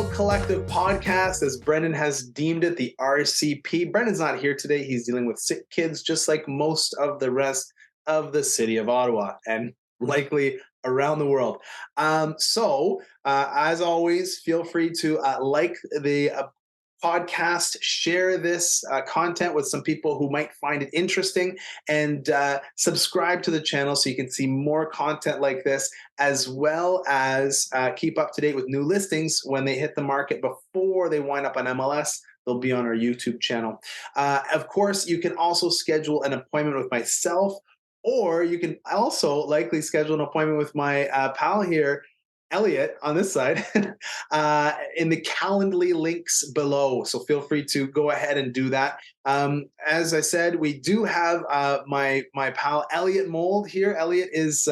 World Collective Podcast, as Brendan has deemed it, the RCP. Brendan's not here today. He's dealing with sick kids, just like most of the rest of the city of Ottawa and likely around the world. As always, feel free to like the podcast, share this content with some people who might find it interesting, and subscribe to the channel so you can see more content like this, as well as keep up to date with new listings when they hit the market before they wind up on MLS. They'll be on our YouTube channel. Of course, you can also schedule an appointment with myself, or you can also likely schedule an appointment with my pal here, Elliot, on this side, in the Calendly links below. So feel free to go ahead and do that. As I said, we do have my pal Elliot Mould here. Elliot is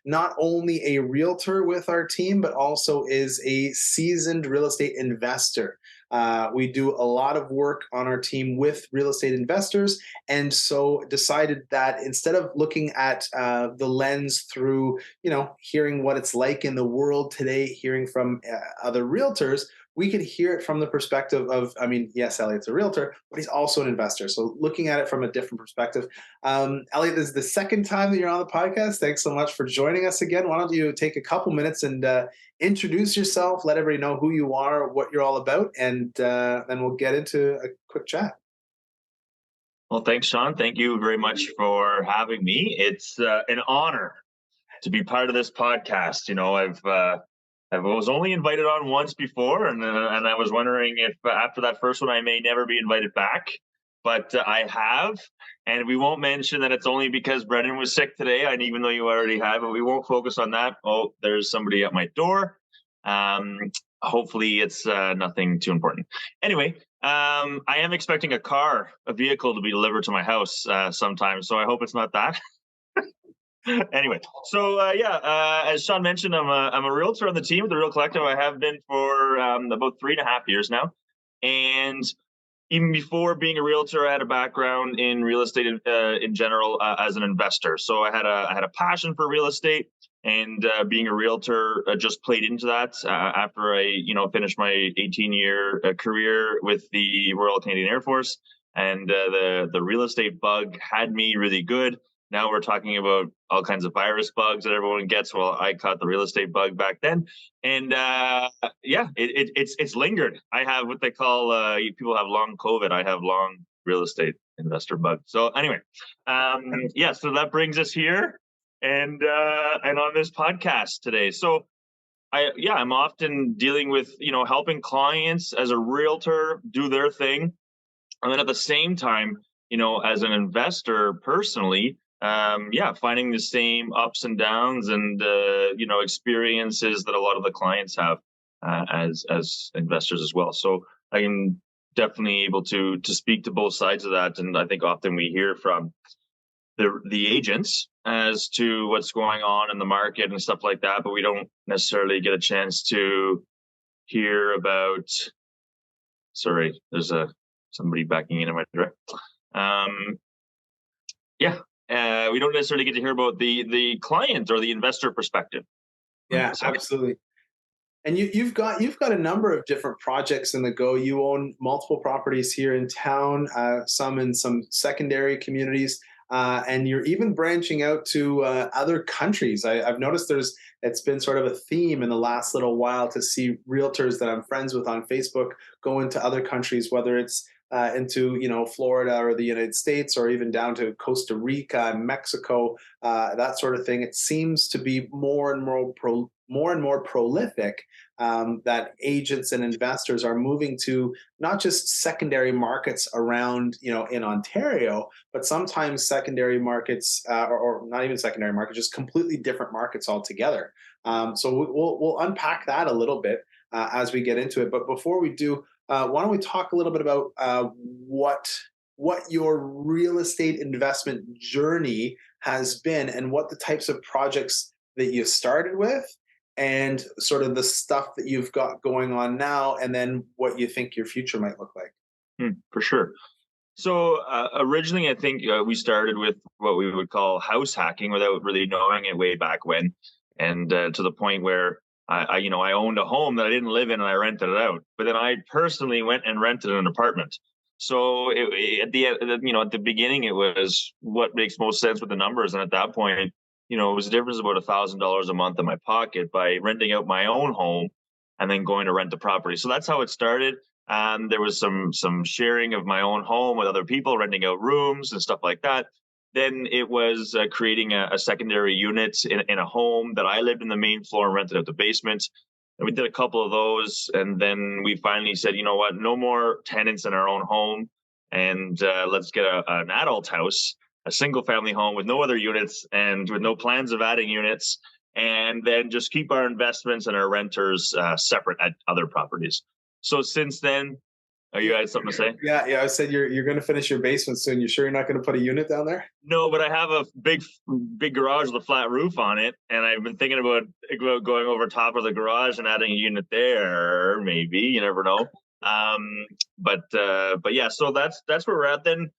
not only a realtor with our team, but also is a seasoned real estate investor. We do a lot of work on our team with real estate investors, and so decided that instead of looking at the lens through, hearing what it's like in the world today, hearing from other realtors, we could hear it from the perspective of, yes, Elliot's a realtor, but he's also an investor. So looking at it from a different perspective. Elliot, this is the second time that you're on the podcast. Thanks so much for joining us again. Why don't you take a couple minutes and introduce yourself, let everybody know who you are, what you're all about, and then we'll get into a quick chat. Well, thanks, Sean. Thank you very much for having me. It's an honor to be part of this podcast. I was only invited on once before, and I was wondering if after that first one I may never be invited back, but I have. And we won't mention that it's only because Brendan was sick today, and even though you already had, but we won't focus on that. Oh, there's somebody at my door. Hopefully it's nothing too important. Anyway, I am expecting a vehicle to be delivered to my house sometime, so I hope it's not that. Anyway, so as Sean mentioned, I'm a realtor on the team with the Real Collective. I have been for about 3.5 years now, and even before being a realtor, I had a background in real estate in general as an investor. So I had a passion for real estate, and being a realtor just played into that. After I finished my 18-year career with the Royal Canadian Air Force, and the real estate bug had me really good. Now we're talking about all kinds of virus bugs that everyone gets. Well, I caught the real estate bug back then, and it's lingered. I have what they call people have long COVID. I have long real estate investor bug. So anyway, so that brings us here and on this podcast today. So I'm often dealing with helping clients as a realtor do their thing, and then at the same time, as an investor personally. Finding the same ups and downs and experiences that a lot of the clients have as investors as well. So I am definitely able to speak to both sides of that, and I think often we hear from the agents as to what's going on in the market and stuff like that, but we don't necessarily get a chance to hear about. Sorry, there's somebody backing in my direct. We don't necessarily get to hear about the client or the investor perspective. Yeah, absolutely. And you've got a number of different projects in the go. You own multiple properties here in town, some in some secondary communities, and you're even branching out to other countries. I've noticed it's been sort of a theme in the last little while to see realtors that I'm friends with on Facebook go into other countries, whether it's into Florida or the United States, or even down to Costa Rica and Mexico, that sort of thing. It seems to be more and more prolific that agents and investors are moving to not just secondary markets around in Ontario, but sometimes secondary markets or not even secondary markets, just completely different markets altogether. So we'll unpack that a little bit as we get into it. But before we do, why don't we talk a little bit about what your real estate investment journey has been, and what the types of projects that you started with, and sort of the stuff that you've got going on now, and then what you think your future might look like. For sure. So originally, I think we started with what we would call house hacking without really knowing it way back when, and to the point where I owned a home that I didn't live in and I rented it out. But then I personally went and rented an apartment. So at the beginning, it was what makes most sense with the numbers. And at that point, it was a difference of about $1,000 a month in my pocket by renting out my own home and then going to rent the property. So that's how it started. There was some sharing of my own home with other people, renting out rooms and stuff like that. Then it was creating a secondary unit in a home that I lived in the main floor and rented out the basement. And we did a couple of those. And then we finally said, you know what, no more tenants in our own home. And let's get an adult house, a single family home with no other units and with no plans of adding units. And then just keep our investments and our renters separate at other properties. So since then, you had something to say? Yeah. I said you're going to finish your basement soon. You sure you're not going to put a unit down there? No, but I have a big garage with a flat roof on it, and I've been thinking about going over top of the garage and adding a unit there. Maybe, you never know. But yeah, so that's where we're at. Then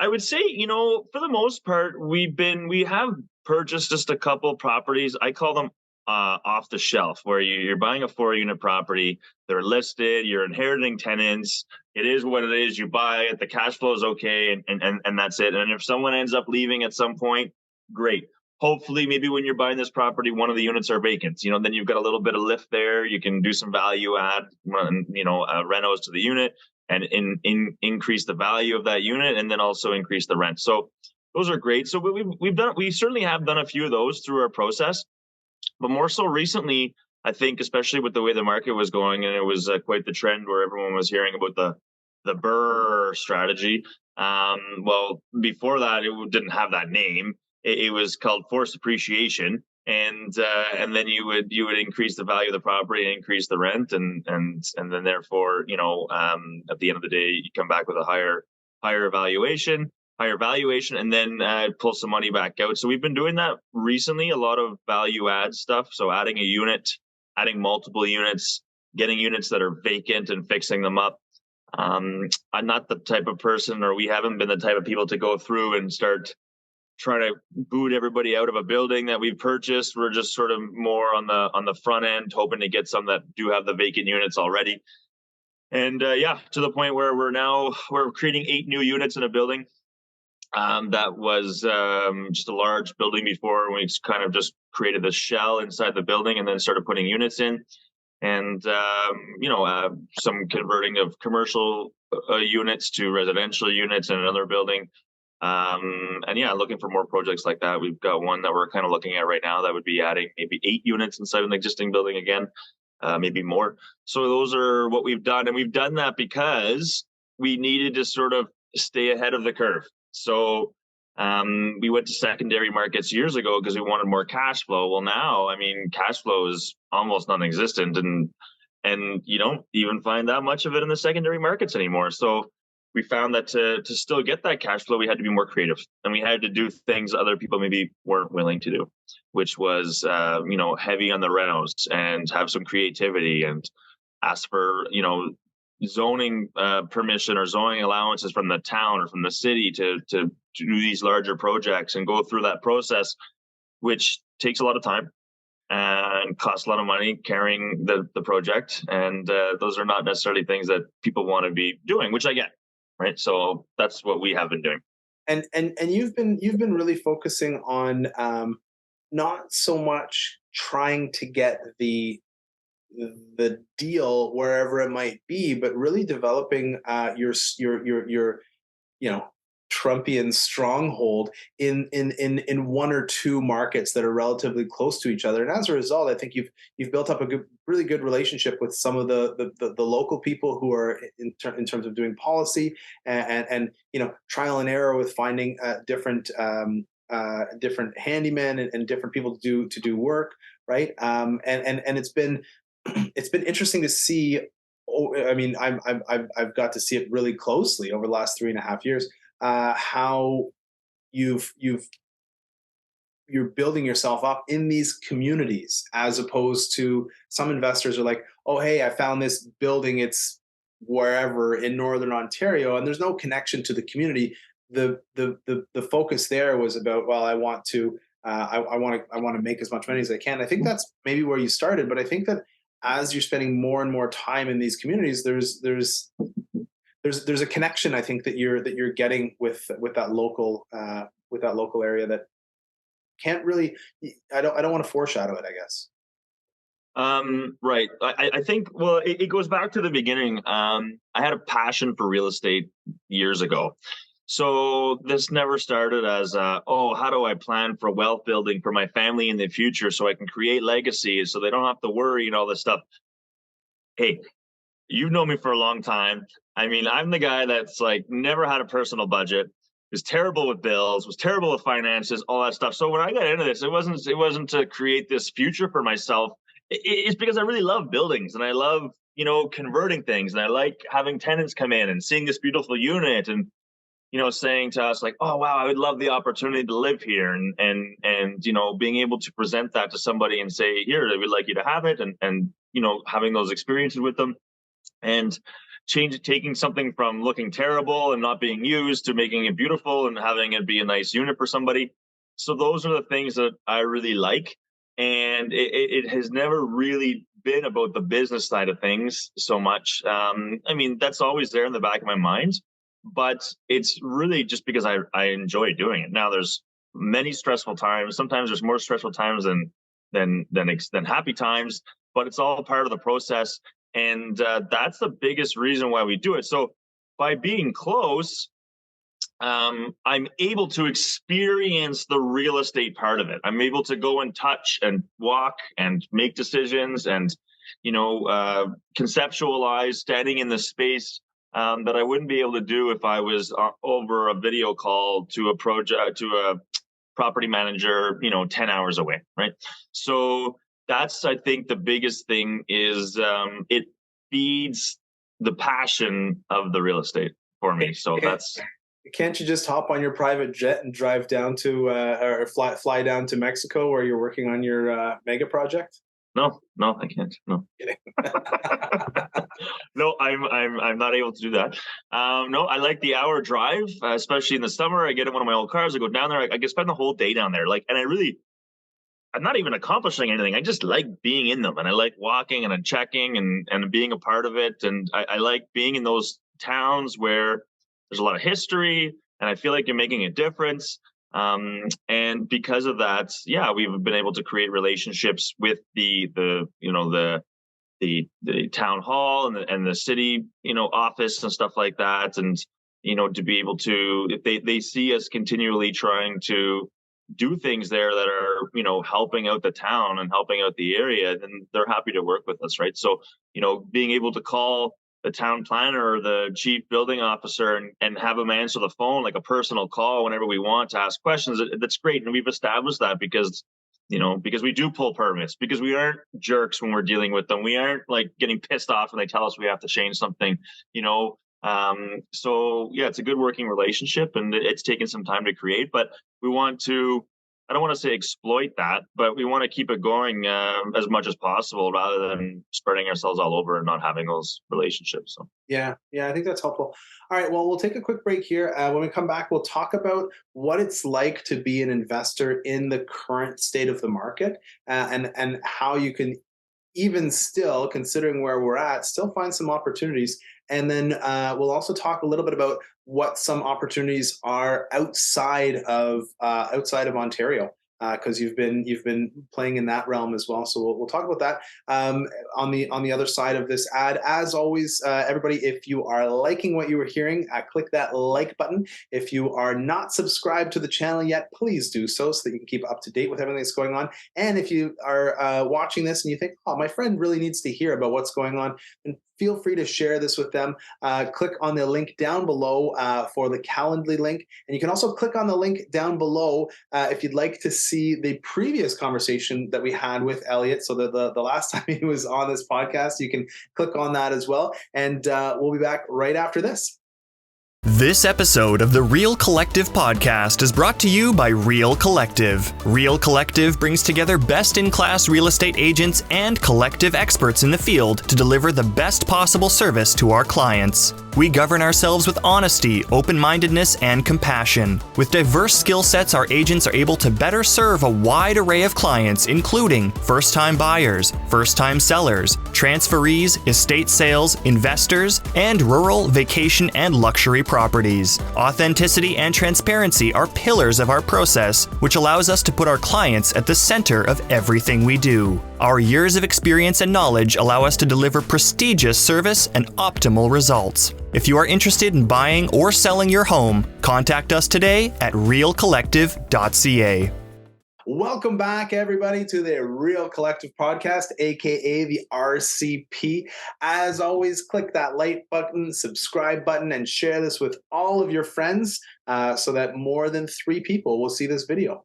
I would say, for the most part, we have purchased just a couple properties. I call them off the shelf, where you're buying a 4-unit property. They're listed. You're inheriting tenants. It is what it is. You buy it. The cash flow is okay, and that's it. And if someone ends up leaving at some point, great. Hopefully, maybe when you're buying this property, one of the units are vacant. Then you've got a little bit of lift there. You can do some value add, renos to the unit, and increase the value of that unit, and then also increase the rent. So those are great. So we certainly have done a few of those through our process, but more so recently, I think, especially with the way the market was going, and it was quite the trend where everyone was hearing about the BRRRR strategy. Well, before that, it didn't have that name. It was called forced appreciation, and then you would increase the value of the property and increase the rent, and then therefore, at the end of the day, you come back with a higher valuation, and then pull some money back out. So we've been doing that recently, a lot of value add stuff. So adding a unit, adding multiple units, getting units that are vacant and fixing them up. I'm not the type of person, or we haven't been the type of people to go through and start trying to boot everybody out of a building that we've purchased. We're just sort of more on the front end, hoping to get some that do have the vacant units already. And to the point where we're creating 8 new units in a building. That was just a large building before. We kind of just created the shell inside the building and then started putting units in, and some converting of commercial units to residential units in another building. And looking for more projects like that. We've got one that we're kind of looking at right now that would be adding maybe 8 units inside an existing building again, maybe more. So those are what we've done, and we've done that because we needed to sort of stay ahead of the curve. So we went to secondary markets years ago because we wanted more cash flow. Well, now, cash flow is almost non-existent, and you don't even find that much of it in the secondary markets anymore. So we found that to still get that cash flow, we had to be more creative, and we had to do things other people maybe weren't willing to do, which was heavy on the renos and have some creativity and ask for zoning permission or zoning allowances from the town or from the city to do these larger projects and go through that process, which takes a lot of time and costs a lot of money carrying the project. And those are not necessarily things that people want to be doing, which I get, right? So that's what we have been doing. And you've been really focusing on not so much trying to get the deal wherever it might be, but really developing your Trumpian stronghold in one or two markets that are relatively close to each other. And as a result, I think you've built up a really good relationship with some of the local people who are in terms of doing policy and trial and error with finding different handymen and different people to do work, right? And it's been interesting to see. I've got to see it really closely over the last 3.5 years. How you're building yourself up in these communities, as opposed to some investors are like, oh, hey, I found this building. It's wherever in Northern Ontario, and there's no connection to the community. The focus there was about, well, I want to I want to make as much money as I can. I think that's maybe where you started, but I think that as you're spending more and more time in these communities, there's a connection, I think, that you're getting with that local area that can't really. I don't want to foreshadow it, I guess. Right. I think, well, it goes back to the beginning. I had a passion for real estate years ago. So this never started as, oh, how do I plan for wealth building for my family in the future so I can create legacy so they don't have to worry and all this stuff. Hey, you've known me for a long time. I mean, I'm the guy that's like never had a personal budget, was terrible with bills, was terrible with finances, all that stuff. So when I got into this, it wasn't to create this future for myself. It's because I really love buildings and I love, converting things, and I like having tenants come in and seeing this beautiful unit and saying to us like, oh wow, I would love the opportunity to live here, and being able to present that to somebody and say, here, we'd like you to have it, and having those experiences with them, and taking something from looking terrible and not being used to making it beautiful and having it be a nice unit for somebody. So those are the things that I really like. And it has never really been about the business side of things so much. I mean, that's always there in the back of my mind, but it's really just because I enjoy doing it. Now there's many stressful times. Sometimes there's more stressful times than happy times, but it's all part of the process. And that's the biggest reason why we do it. So by being close, I'm able to experience the real estate part of it. I'm able to go and touch and walk and make decisions and, conceptualize standing in the space that I wouldn't be able to do if I was over a video call to a property manager, 10 hours away. Right. So that's, I think, the biggest thing is it feeds the passion of the real estate for me. So that's. Can't you just hop on your private jet and drive down to or fly down to Mexico where you're working on your mega project? No, I can't. No. Kidding. No, I'm not able to do that. No, I like the hour drive, especially in the summer. I get in one of my old cars. I go down there. I can spend the whole day down there. Like, and I'm not even accomplishing anything. I just like being in them, and I like walking and checking and being a part of it. And I like being in those towns where there's a lot of history, and I feel like you're making a difference. And because of that, yeah, we've been able to create relationships with the town hall and the city, office and stuff like that. And, to be able to, if they see us continually trying to do things there that are, helping out the town and helping out the area, then they're happy to work with us. Right. So, being able to call the town planner or the chief building officer and have them answer the phone like a personal call whenever we want to ask questions, that's great. And we've established that because we do pull permits, because we aren't jerks when we're dealing with them. We aren't like getting pissed off when they tell us we have to change something, so yeah, it's a good working relationship, and it's taken some time to create, but we want to, I don't want to say exploit that, but we want to keep it going as much as possible rather than spreading ourselves all over and not having those relationships. So. Yeah, I think that's helpful. All right, well, we'll take a quick break here. When we come back, we'll talk about what it's like to be an investor in the current state of the market, and how you can, even still, considering where we're at, still find some opportunities. And then we'll also talk a little bit about what some opportunities are outside of Ontario, because you've been playing in that realm as well. So we'll talk about that on the other side of this ad. As always, everybody, if you are liking what you were hearing, click that like button. If you are not subscribed to the channel yet, please do so that you can keep up to date with everything that's going on. And if you are watching this and you think, oh, my friend really needs to hear about what's going on, then feel free to share this with them. Click on the link down below for the Calendly link. And you can also click on the link down below if you'd like to see the previous conversation that we had with Elliot. So the last time he was on this podcast, you can click on that as well. And we'll be back right after this. This episode of the Real Collective podcast is brought to you by Real Collective. Real Collective brings together best-in-class real estate agents and collective experts in the field to deliver the best possible service to our clients. We govern ourselves with honesty, open-mindedness, and compassion. With diverse skill sets, our agents are able to better serve a wide array of clients, including first-time buyers, first-time sellers, transferees, estate sales, investors, and rural, vacation, and luxury properties. Authenticity and transparency are pillars of our process, which allows us to put our clients at the center of everything we do. Our years of experience and knowledge allow us to deliver prestigious service and optimal results. If you are interested in buying or selling your home, contact us today at realcollective.ca. Welcome back, everybody, to the Real Collective podcast, aka the RCP. As always, click that like button, subscribe button, and share this with all of your friends so that more than 3 people will see this video.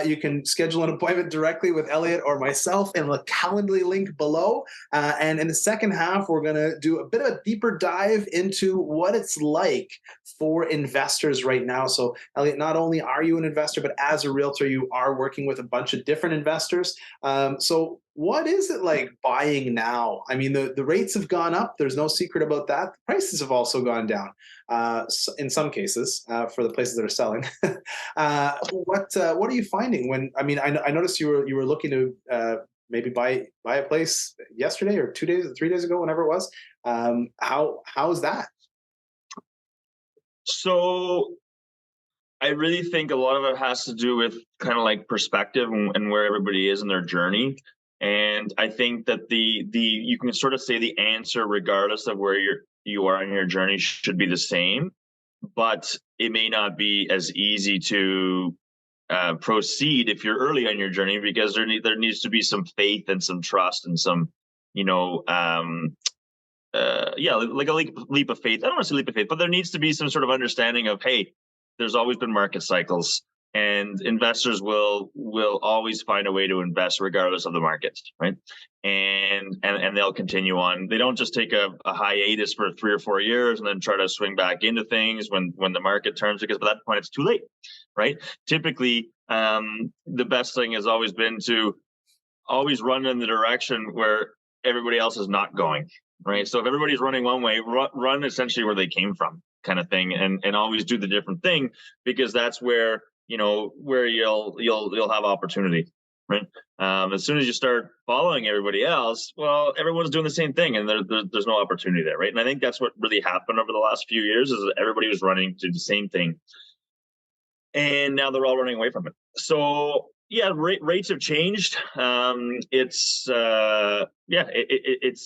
You can schedule an appointment directly with Elliot or myself in the Calendly link below. And in the second half, we're going to do a bit of a deeper dive into what it's like for investors right now. So, Elliot, not only are you an investor, but as a realtor, you are working with a bunch of different investors. So what is it like buying now? I mean, the rates have gone up. There's no secret about that. The prices have also gone down in some cases for the places that are selling. What are you finding when? I mean, I noticed you were looking to maybe buy a place yesterday or 2 days, 3 days ago, whenever it was. How's that? So I really think a lot of it has to do with kind of like perspective and where everybody is in their journey. And I think that the you can sort of say the answer, regardless of where you are in your journey, should be the same, but it may not be as easy to proceed if you're early on your journey, because there needs to be some faith and some trust and some, like a leap of faith. I don't want to say leap of faith, but there needs to be some sort of understanding of, hey, there's always been market cycles, and investors will always find a way to invest regardless of the market, right? And they'll continue on. They don't just take a hiatus for 3 or 4 years and then try to swing back into things when the market turns, because by that point it's too late, right? Typically, the best thing has always been to always run in the direction where everybody else is not going, right? So if everybody's running one way, run essentially where they came from, kind of thing, and always do the different thing, because that's where you'll have opportunity, right? As soon as you start following everybody else, well, everyone's doing the same thing, and there's no opportunity there, right? And I think that's what really happened over the last few years, is that everybody was running to the same thing, and now they're all running away from it. So yeah, rates have changed. It's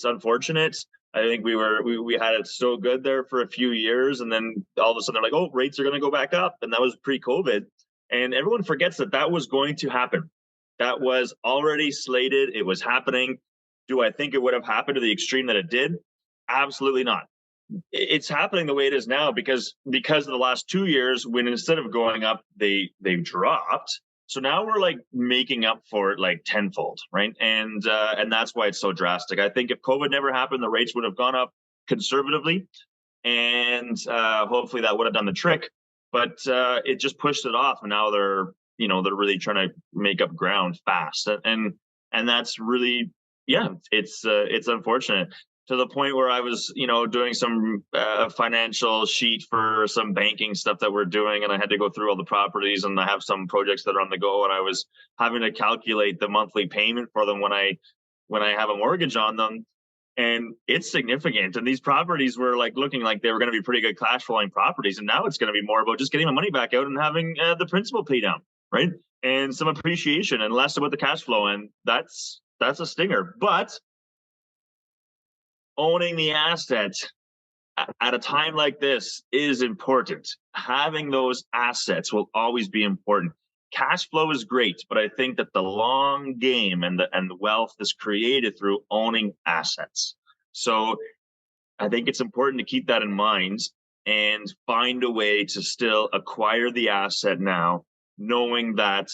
unfortunate. I think we had it so good there for a few years, and then all of a sudden they're like, oh, rates are going to go back up, and that was pre-COVID, and everyone forgets that was going to happen. That was already slated. It was happening. Do I think it would have happened to the extreme that it did? Absolutely not. It's happening the way it is now because of the last 2 years, when instead of going up, they've dropped. So now we're like making up for it like tenfold, right? And that's why it's so drastic. I think if COVID never happened, the rates would have gone up conservatively, and hopefully that would have done the trick. But it just pushed it off, and now they're really trying to make up ground fast, and that's really, it's unfortunate. To the point where I was, doing some financial sheet for some banking stuff that we're doing, and I had to go through all the properties, and I have some projects that are on the go, and I was having to calculate the monthly payment for them when I have a mortgage on them, and it's significant. And these properties were like looking like they were going to be pretty good cash flowing properties, and now it's going to be more about just getting my money back out and having the principal pay down, right, and some appreciation, and less about the cash flow, and that's a stinger. But owning the asset at a time like this is important. Having those assets will always be important. Cash flow is great, but I think that the long game and the wealth is created through owning assets. So I think it's important to keep that in mind and find a way to still acquire the asset now, knowing that,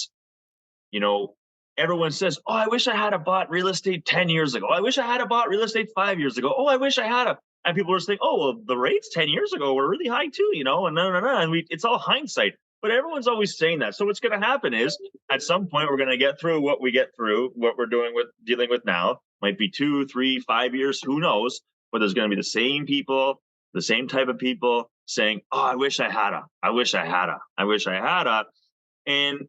everyone says, oh, I wish I had bought real estate 10 years ago. I wish I had bought real estate 5 years ago. Oh, I wish I had And people were saying, oh, well, the rates 10 years ago were really high too, and no. And it's all hindsight. But everyone's always saying that. So what's going to happen is at some point we're going to get through what we get through, what we're dealing with now. Might be 2, 3, 5 years, who knows? But there's going to be the same people, the same type of people saying, oh, I wish I had a, I wish I had a, I wish I had a. And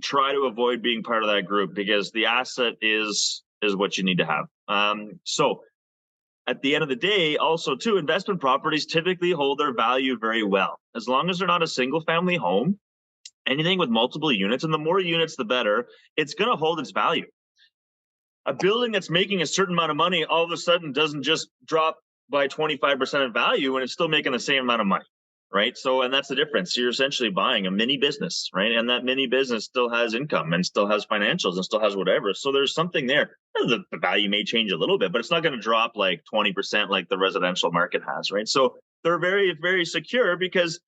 try to avoid being part of that group, because the asset is what you need to have. So at the end of the day, also too, investment properties typically hold their value very well. As long as they're not a single family home, anything with multiple units, and the more units, the better, it's going to hold its value. A building that's making a certain amount of money all of a sudden doesn't just drop by 25% in value when it's still making the same amount of money, right? So, and that's the difference. You're essentially buying a mini business, right? And that mini business still has income and still has financials and still has whatever. So there's something there. The value may change a little bit, but it's not going to drop like 20% like the residential market has, right? So they're very, very secure because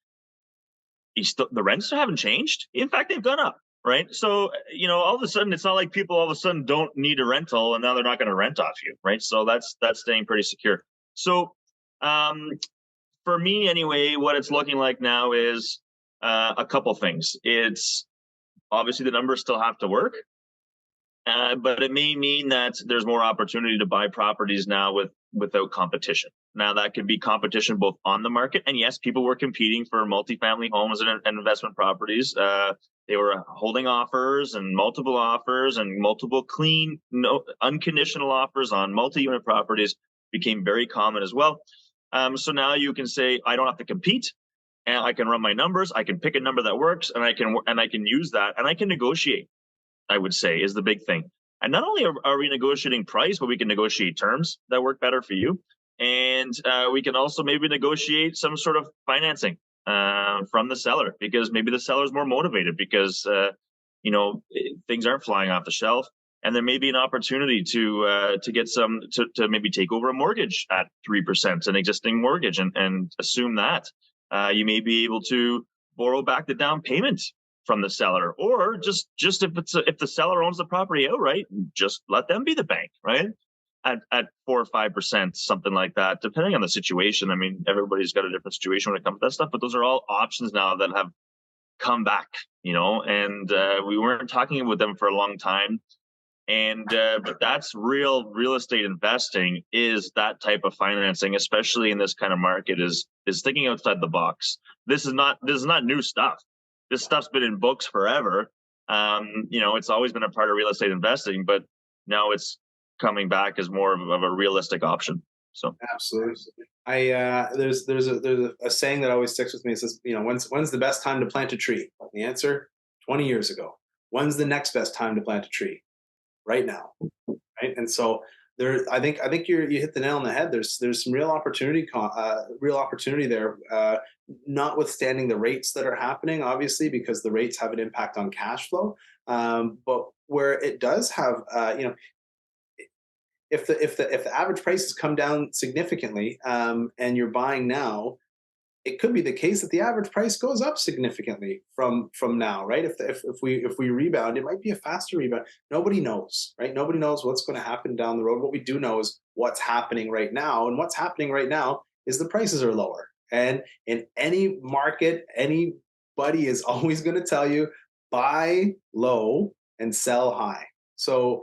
the rents haven't changed. In fact, they've gone up, right? So, all of a sudden, it's not like people all of a sudden don't need a rental and now they're not going to rent off you, right? So that's staying pretty secure. So, for me anyway, what it's looking like now is a couple things. It's obviously the numbers still have to work, but it may mean that there's more opportunity to buy properties now without competition. Now, that could be competition both on the market, and yes, people were competing for multifamily homes and investment properties. They were holding offers and multiple clean, unconditional offers on multi-unit properties became very common as well. So now you can say, I don't have to compete, and I can run my numbers. I can pick a number that works, and I can use that, and I can negotiate, I would say, is the big thing. And not only are we negotiating price, but we can negotiate terms that work better for you. And we can also maybe negotiate some sort of financing from the seller, because maybe the seller is more motivated because, things aren't flying off the shelf. And there may be an opportunity to get to maybe take over a mortgage at 3%, an existing mortgage, and assume that you may be able to borrow back the down payment from the seller, or just if the seller owns the property outright, just let them be the bank, right? At 4 or 5%, something like that, depending on the situation. I mean, everybody's got a different situation when it comes to that stuff, but those are all options now that have come back, and we weren't talking about them for a long time. And but that's real estate investing, is that type of financing, especially in this kind of market, is thinking outside the box. This is not new stuff. This stuff's been in books forever. It's always been a part of real estate investing, but now it's coming back as more of a realistic option. So absolutely. There's a saying that always sticks with me. It says, when's the best time to plant a tree? The answer, 20 years ago. When's the next best time to plant a tree? Right now, right? And so I think you hit the nail on the head. There's some real opportunity there, notwithstanding the rates that are happening, obviously, because the rates have an impact on cash flow. But where it does have, if the average prices come down significantly, and you're buying now, it could be the case that the average price goes up significantly from now, right? If we rebound, it might be a faster rebound. Nobody knows, right? Nobody knows what's going to happen down the road. What we do know is what's happening right now, and what's happening right now is the prices are lower. And in any market, anybody is always going to tell you buy low and sell high. So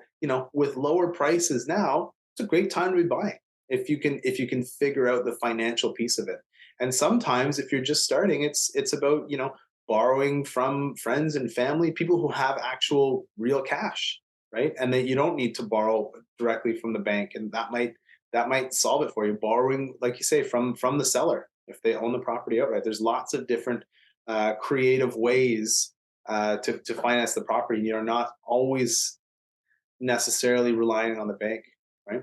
with lower prices now, it's a great time to be buying if you can figure out the financial piece of it. And sometimes if you're just starting, it's about, borrowing from friends and family, people who have actual real cash, right? And that you don't need to borrow directly from the bank. And that might solve it for you. Borrowing, like you say, from the seller, if they own the property outright. There's lots of different creative ways to finance the property. You're not always necessarily relying on the bank, right?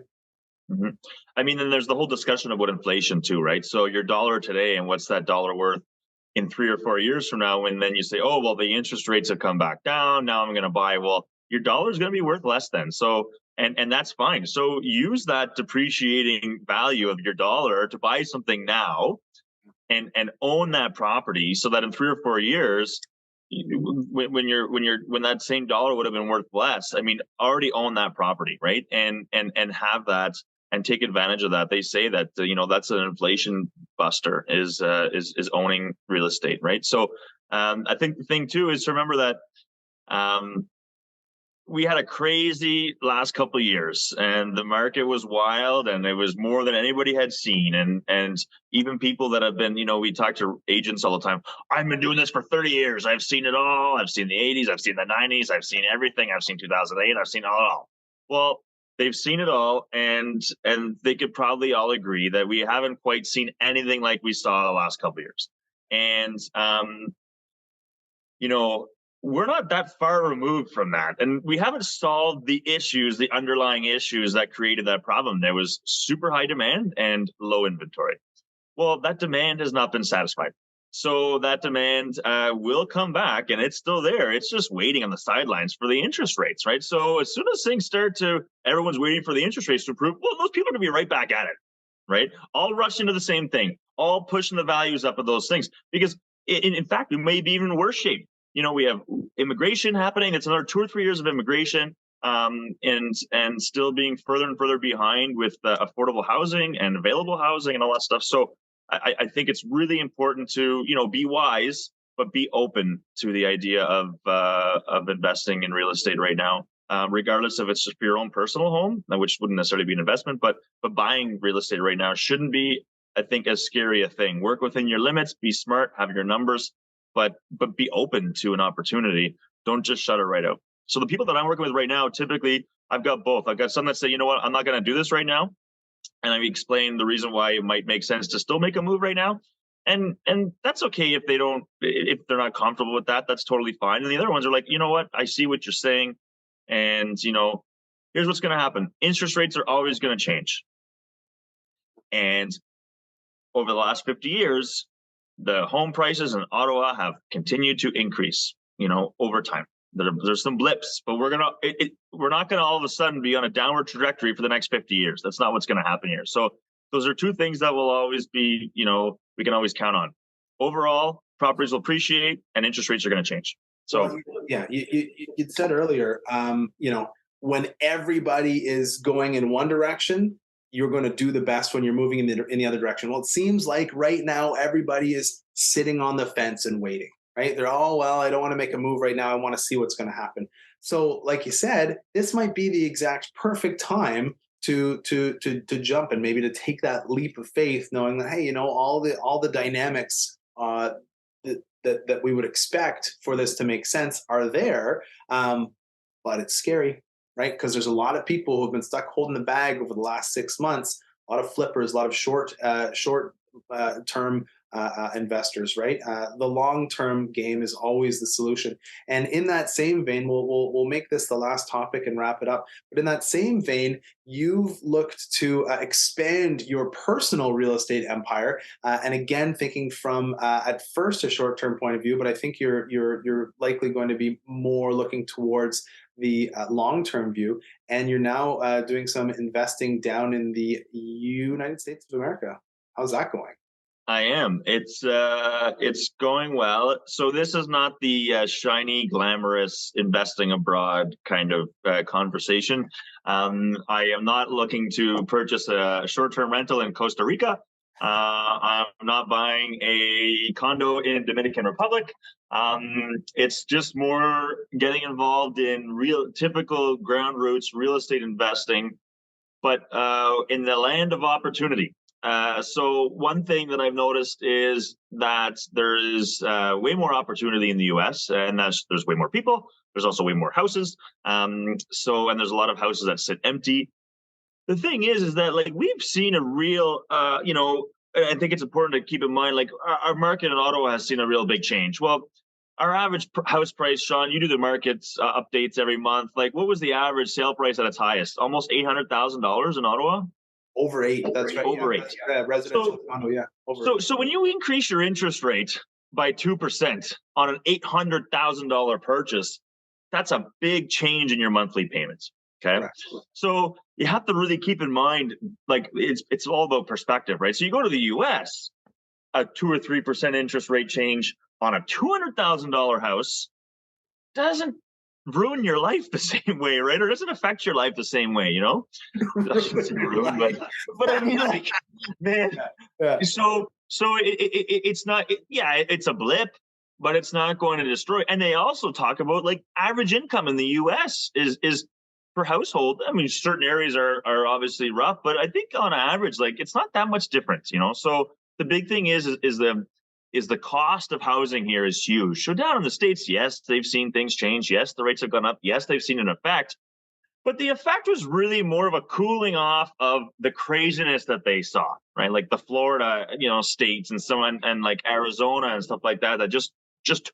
Mm-hmm. I mean, then there's the whole discussion about inflation too, right? So your dollar today, and what's that dollar worth in 3 or 4 years from now? And then you say, oh, well, the interest rates have come back down. Now I'm going to buy. Well, your dollar is going to be worth less then. So, and that's fine. So use that depreciating value of your dollar to buy something now, and own that property, so that in 3 or 4 years, when that same dollar would have been worth less, I mean, already own that property, right? And have that and take advantage of that. They say that that's an inflation buster is owning real estate, right? So I think the thing too is to remember that we had a crazy last couple of years, and the market was wild, and it was more than anybody had seen. And even people that have been, we talk to agents all the time. I've been doing this for 30 years. I've seen it all. I've seen the 80s. I've seen the 90s. I've seen everything. I've seen 2008. I've seen it all. Well, they've seen it all, and they could probably all agree that we haven't quite seen anything like we saw the last couple of years. And we're not that far removed from that. And we haven't solved the underlying issues that created that problem. There was super high demand and low inventory. Well, that demand has not been satisfied. So that demand will come back, and it's still there. It's just waiting on the sidelines for the interest rates, right? So as soon as things everyone's waiting for the interest rates to improve, well, those people are going to be right back at it, right? All rush into the same thing, all pushing the values up of those things. Because in fact, we may be even worse shape. We have immigration happening. It's another 2 or 3 years of immigration, and still being further and further behind with affordable housing and available housing and all that stuff. So I think it's really important to, be wise, but be open to the idea of investing in real estate right now, regardless if it's just for your own personal home, which wouldn't necessarily be an investment, but buying real estate right now shouldn't be, I think, as scary a thing. Work within your limits, be smart, have your numbers, but be open to an opportunity. Don't just shut it right out. So the people that I'm working with right now, typically, I've got both. I've got some that say, you know what, I'm not going to do this right now. And I explain the reason why it might make sense to still make a move right now. And that's okay if they're not comfortable with that. That's totally fine. And the other ones are like, you know what, I see what you're saying. And, here's what's going to happen. Interest rates are always going to change. And over the last 50 years, the home prices in Ottawa have continued to increase, over time. There's some blips, but we're not gonna all of a sudden be on a downward trajectory for the next 50 years. That's not what's going to happen here. So those are two things that will always be, we can always count on. Overall, properties will appreciate, and interest rates are going to change. So yeah, you said earlier, when everybody is going in one direction, you're going to do the best when you're moving in the other direction. Well, it seems like right now everybody is sitting on the fence and waiting, right? They're all, well, I don't want to make a move right now. I want to see what's going to happen. So like you said, this might be the exact perfect time to jump and maybe to take that leap of faith, knowing that, hey, all the dynamics that we would expect for this to make sense are there, but it's scary. Right? Because there's a lot of people who have been stuck holding the bag over the last 6 months, a lot of flippers, a lot of short term investors, right? The long-term game is always the solution. And in that same vein, we'll make this the last topic and wrap it up. But in that same vein, you've looked to expand your personal real estate empire. And again, thinking from at first a short-term point of view, but I think you're likely going to be more looking towards the long-term view. And you're now doing some investing down in the United States of America. How's that going? I am. It's going well. So this is not the shiny, glamorous investing abroad kind of conversation. I am not looking to purchase a short-term rental in Costa Rica. I'm not buying a condo in Dominican Republic. It's just more getting involved in real, typical ground roots real estate investing, but in the land of opportunity. So one thing that I've noticed is that there is way more opportunity in the US, and there's way more people. There's also way more houses. And there's a lot of houses that sit empty. The thing is that like we've seen a real, I think it's important to keep in mind, like our market in Ottawa has seen a real big change. Well, our average house price, Sean, you do the markets updates every month. Like what was the average sale price at its highest? Almost $800,000 in Ottawa. Over 8. That's right. Over 8. Residential condo, yeah. So when you increase your interest rate by 2% on an $800,000 purchase, that's a big change in your monthly payments. Okay. Correct. So you have to really keep in mind, like it's all about perspective, right? So you go to the US, a 2 or 3% interest rate change on a $200,000 house doesn't ruin your life the same way, right? Or doesn't affect your life the same way, you know? I shouldn't say ruin, but I mean, like, man. Yeah. So it's not. It's a blip, but it's not going to destroy. And they also talk about like average income in the U.S. is per household. I mean, certain areas are obviously rough, but I think on average, like it's not that much difference, you know. So the big thing is the cost of housing here is huge. So down in the States, yes, they've seen things change. Yes, the rates have gone up. Yes, they've seen an effect. But the effect was really more of a cooling off of the craziness that they saw, right? Like the Florida, states and so on, and like Arizona and stuff like that just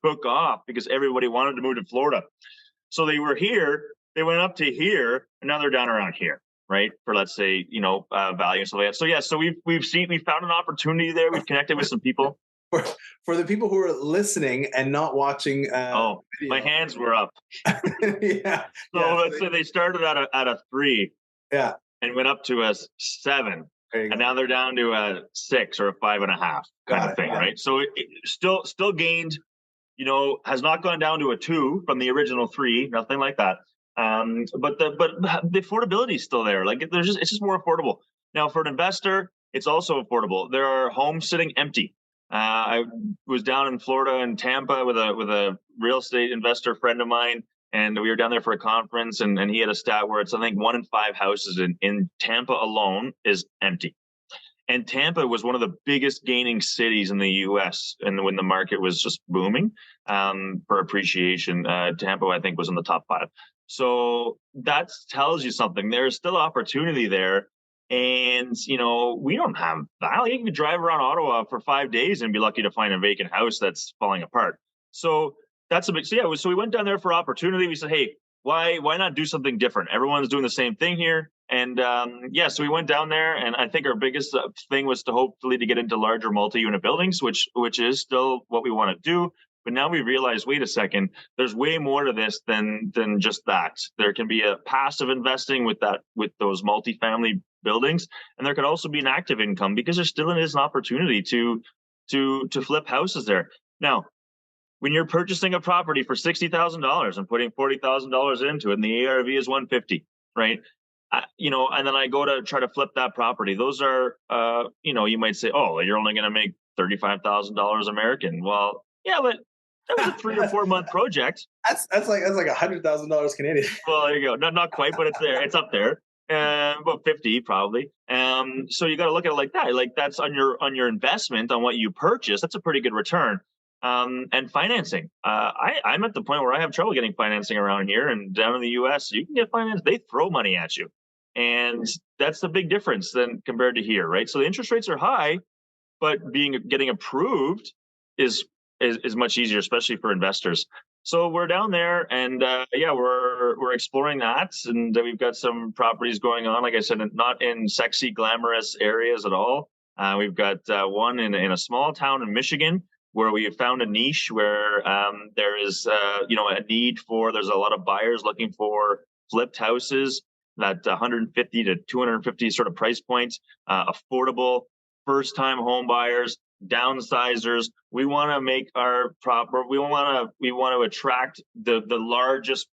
took off because everybody wanted to move to Florida. So they were here, they went up to here, and now they're down around here, right? For let's say, value and stuff like that. So yeah, so we found an opportunity there. We've connected with some people. For the people who are listening and not watching, my hands were up. Yeah. So let's say they started at a 3, yeah, and went up to a 7, and now they're down to a 6 or a 5.5 kind of thing, right? So it still gained, has not gone down to a 2 from the original 3, nothing like that. But the affordability is still there. Like it's just more affordable now for an investor. It's also affordable. There are homes sitting empty. I was down in Florida and Tampa with a real estate investor friend of mine, and we were down there for a conference, and he had a stat where it's, I think, 1 in 5 houses in Tampa alone is empty. And Tampa was one of the biggest gaining cities in the U.S. and when the market was just booming for appreciation. Tampa, I think, was in the top 5. So that tells you something. There's still opportunity there. And, we don't have that. You can drive around Ottawa for 5 days and be lucky to find a vacant house that's falling apart. So that's a big, so we went down there for opportunity. We said, hey, why not do something different? Everyone's doing the same thing here. And so we went down there, and I think our biggest thing was to hopefully to get into larger multi-unit buildings, which is still what we want to do. But now we realize, wait a second, there's way more to this than just that. There can be a passive investing with those multifamily buildings, and there could also be an active income because there still is an opportunity to flip houses there. Now, when you're purchasing a property for $60,000 and putting $40,000 into it, and the ARV is $150,000, right? And then I go to try to flip that property. Those are, you might say, oh, you're only going to make $35,000 American. Well, yeah, but that was a 3 or 4 month project. That's like $100,000 Canadian. Well, there you go. Not quite, but it's there. It's up there. About 50 probably. So you got to look at it like that. Like that's on your investment on what you purchase. That's a pretty good return. And financing. I'm at the point where I have trouble getting financing around here, and down in the U.S. you can get finance. They throw money at you, and that's the big difference then compared to here, right? So the interest rates are high, but getting approved is much easier, especially for investors. So we're down there, and we're exploring that, and we've got some properties going on. Like I said, not in sexy, glamorous areas at all. We've got one in a small town in Michigan where we have found a niche where there is a need for. There's a lot of buyers looking for flipped houses that 150 to 250 sort of price points, affordable, first-time home buyers, downsizers. We want to make our we want to attract the largest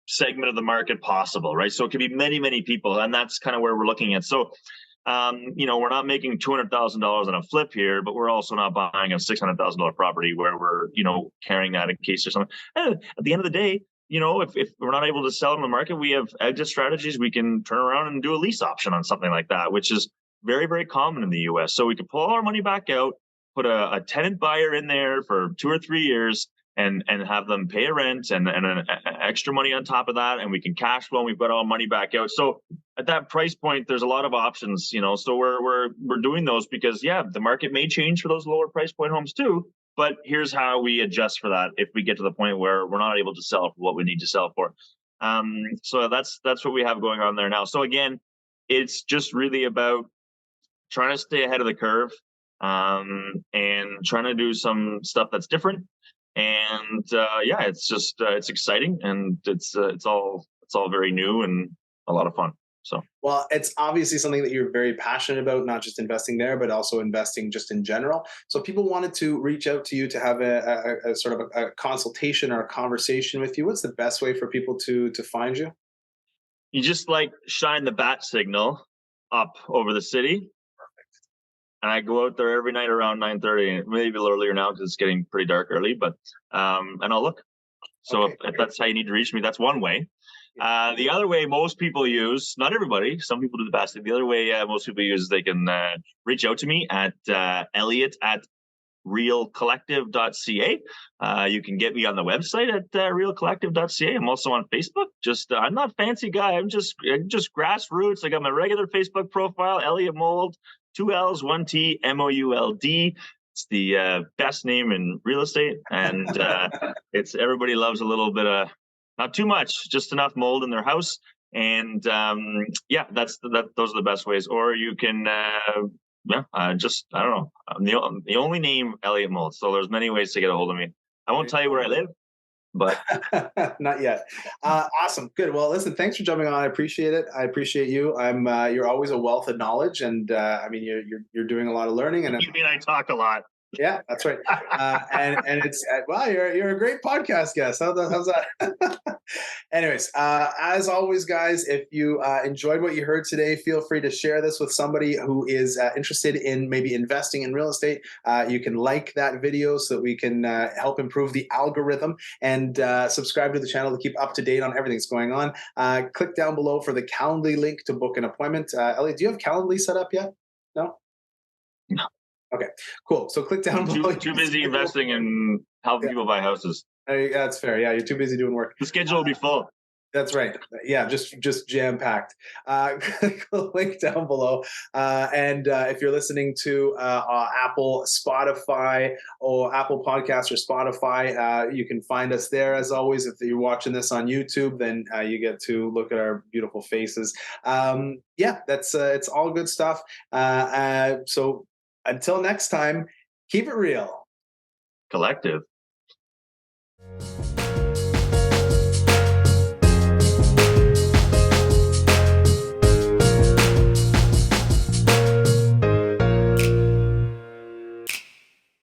segment of the market possible, right? So it could be many, many people, and that's kind of where we're looking at. So we're not making $200,000 on a flip here, but we're also not buying a $600,000 property where we're carrying that in case there's something. And at the end of the day, if we're not able to sell it in the market, we have exit strategies. We can turn around and do a lease option on something like that, which is very, very common in the U.S. So we can pull our money back out, put a tenant buyer in there for 2 or 3 years, and have them pay a rent and extra money on top of that, and we can cash flow, and we've got all money back out. So at that price point, there's a lot of options, So we're doing those because the market may change for those lower price point homes too. But here's how we adjust for that if we get to the point where we're not able to sell for what we need to sell for. So that's what we have going on there now. So again, it's just really about trying to stay ahead of the curve, and trying to do some stuff that's different. And it's just it's exciting, and it's all very new and a lot of fun. So, well, it's obviously something that you're very passionate about, not just investing there, but also investing just in general. So, if people wanted to reach out to you to have a sort of a consultation or a conversation with you, what's the best way for people to find you? you just like shine the bat signal up over the city, and I go out there every night around 9:30, maybe a little earlier now because it's getting pretty dark early. But and I'll look. So Okay. if that's how you need to reach me, that's one way. The other way most people use, not everybody, some people do the best. The other way most people use is they can reach out to me at Elliot at realcollective.ca. You can get me on the website at realcollective.ca. I'm also on Facebook. I'm not a fancy guy. I'm just grassroots. I got my regular Facebook profile, Elliot Mould, 2 L's, 1 T, Mould. It's the best name in real estate, and it's everybody loves a little bit of, not too much, just enough mold in their house. And yeah, those are the best ways. Or you can just, I don't know. I'm the only name Elliot Mould. So there's many ways to get a hold of me. I won't tell you where I live, but not yet. Awesome. Good. Well, listen, thanks for jumping on. I appreciate it. I appreciate you. You're always a wealth of knowledge, and I mean, you're doing a lot of learning. And you mean I talk a lot? Yeah, that's right. And it's wow, you're a great podcast guest. How's that? Anyways, as always, guys, if you enjoyed what you heard today, feel free to share this with somebody who is interested in maybe investing in real estate. You can like that video so that we can help improve the algorithm, and subscribe to the channel to keep up to date on everything that's going on. Click down below for the Calendly link to book an appointment. Elliot, do you have Calendly set up yet? No? No. Okay, cool. So click down below. Too busy investing and helping people buy houses. That's fair. Yeah, you're too busy doing work. The schedule will be full. That's right. Yeah, just jam packed. Click the link down below. And if you're listening to Apple, Spotify, or Apple Podcasts or Spotify, you can find us there. As always, if you're watching this on YouTube, then you get to look at our beautiful faces. Yeah, it's all good stuff. So until next time, keep it real. Collective.